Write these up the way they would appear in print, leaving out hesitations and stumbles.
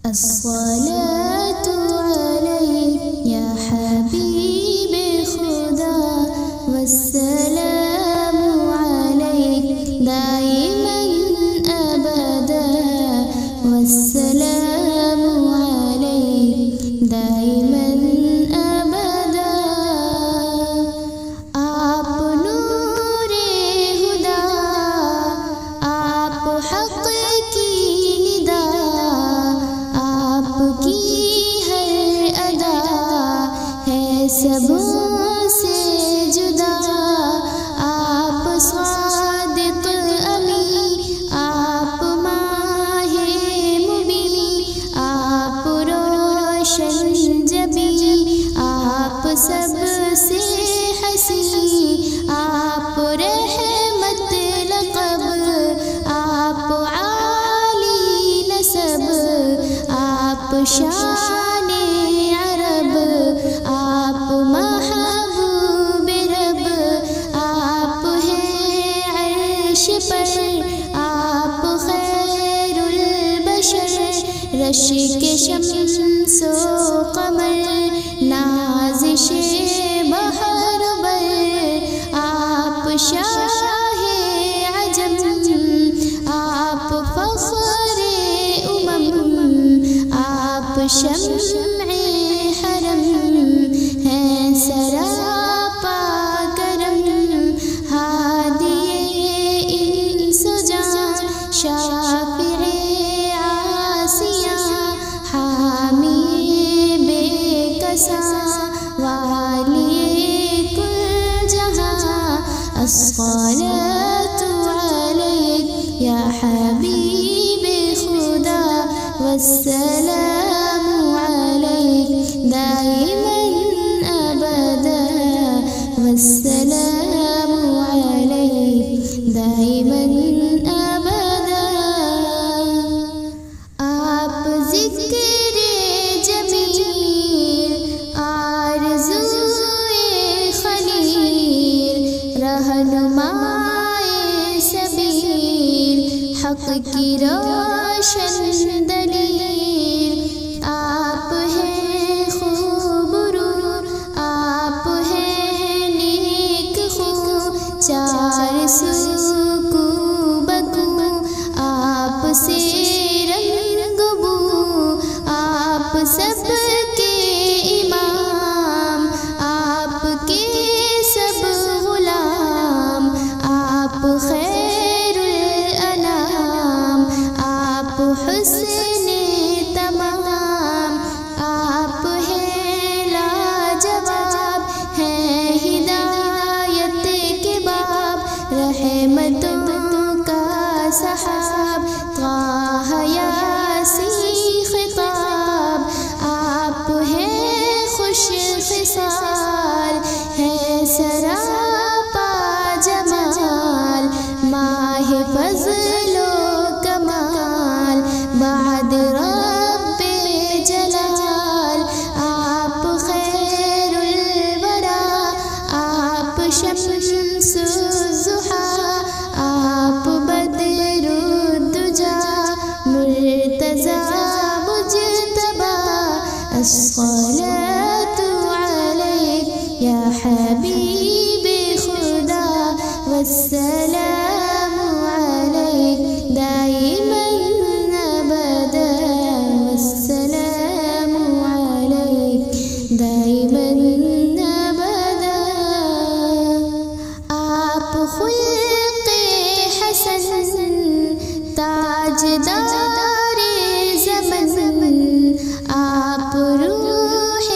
الصلاة عليك يا حبيب خدا والسلام عليك دائما أبدا والسلام عليك دائما أبدا آپ نور ہدا آپ حق کی ندا آپ کی ہر ادا ہے سبوں سے جدا آپ صادق امی آپ ماہ مبین آپ روشن جبی آپ سب سے حسین آپ رحمت لقب آپ عالی نسب آپ شان عرب آپ محبوب رب آپ ہیں عرش پر آپ خیر البشر رشک شمس و قمر نازش بحر بر آپ شاہ عجم آپ فخر آپ شمع حرم ہیں سراپا کرم ہادی انس و جان شافع عاصیاں حامی بے کسا والی کل جہاں الصلاة عليك يا حبيب خدا والسلام عليك دائما أبدا والسلام عليك دائما أبدا آپ ذکر جمیل آرزوئے خلیل رہنمائے سبیل حق کی روشن دلیل آپ ہیں خوب رو آپ ہیں نیک خو چار سو کو بکو آپ سے رنگ بو آپ سب کے امام آپ کے سب غلام آپ خیر الانام آپ حسن تمام آپ ہیں لاجواب ہیں ہدایت کے باب رحمتوں کا سحاب طه یاسین خطاب آپ ہیں خوش خصال ہیں سراپا جمال ماہ فضل و کمال بعد رب جلال آپ خیر الورا آپ شمس الضحیٰ آپ بدر الدجا مرتضی مجتبی الصلاة عليك يا حبيب خدا والسلام عليك دائما أبدا والسلام عليك دائما أبدا آپ خلق حسن تاجدار زمن آپ روح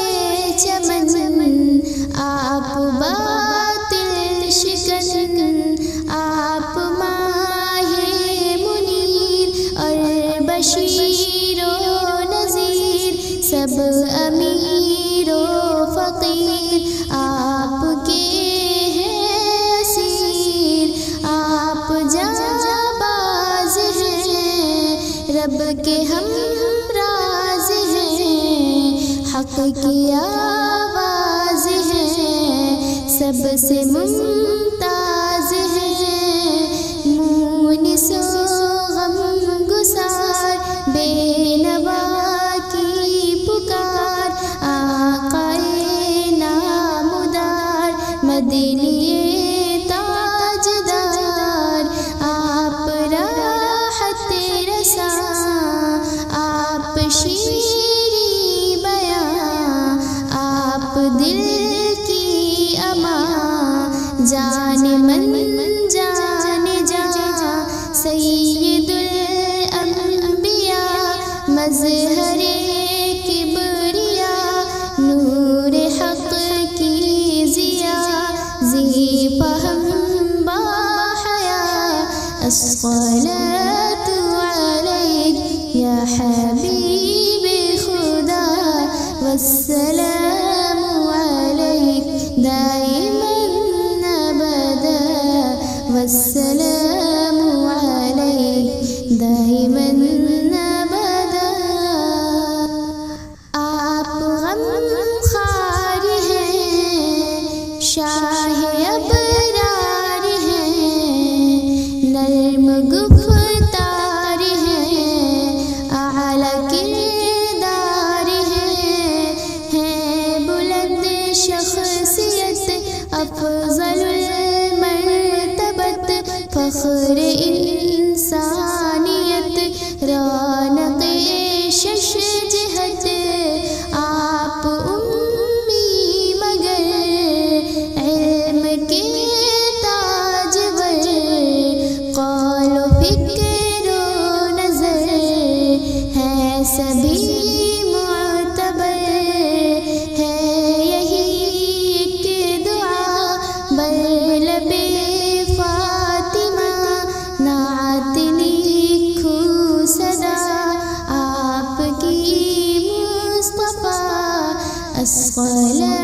چمن آپ باطل شکن آپ ماہ منیر اور بشیر و نذیر سب امیر و فقیر آپ کے ہیں اسیر آپ جانباز ہیں رب کے ہم راز ہیں حق کی آواز ہے سب سے ممتاز ہے مونس و غم گسار بے نوا مظہر کبریا، نور حق کی ضیا، ذی فہم باحیا، الصلاۃ علیک یا حبیب خدا، والسلام علیک دائما ابدا، والسلام علیک دائما ابدا۔ آپ غم خوار ہیں، شاہ ابرار ہیں، نرم گفتار ہیں، اعلیٰ کردار ہیں بلند شخصیت، افضل المرتبت، فخر انسانیت، رونق شش جہت۔ آپ امی مگر علم کے تاجور، قول و فکر و نظر ہے سبھی معتبر، ہے یہی ایک دعا بر لب فاطمہ، نعت لکھو صدا آپ کی مصطفیٰ، الصلاۃ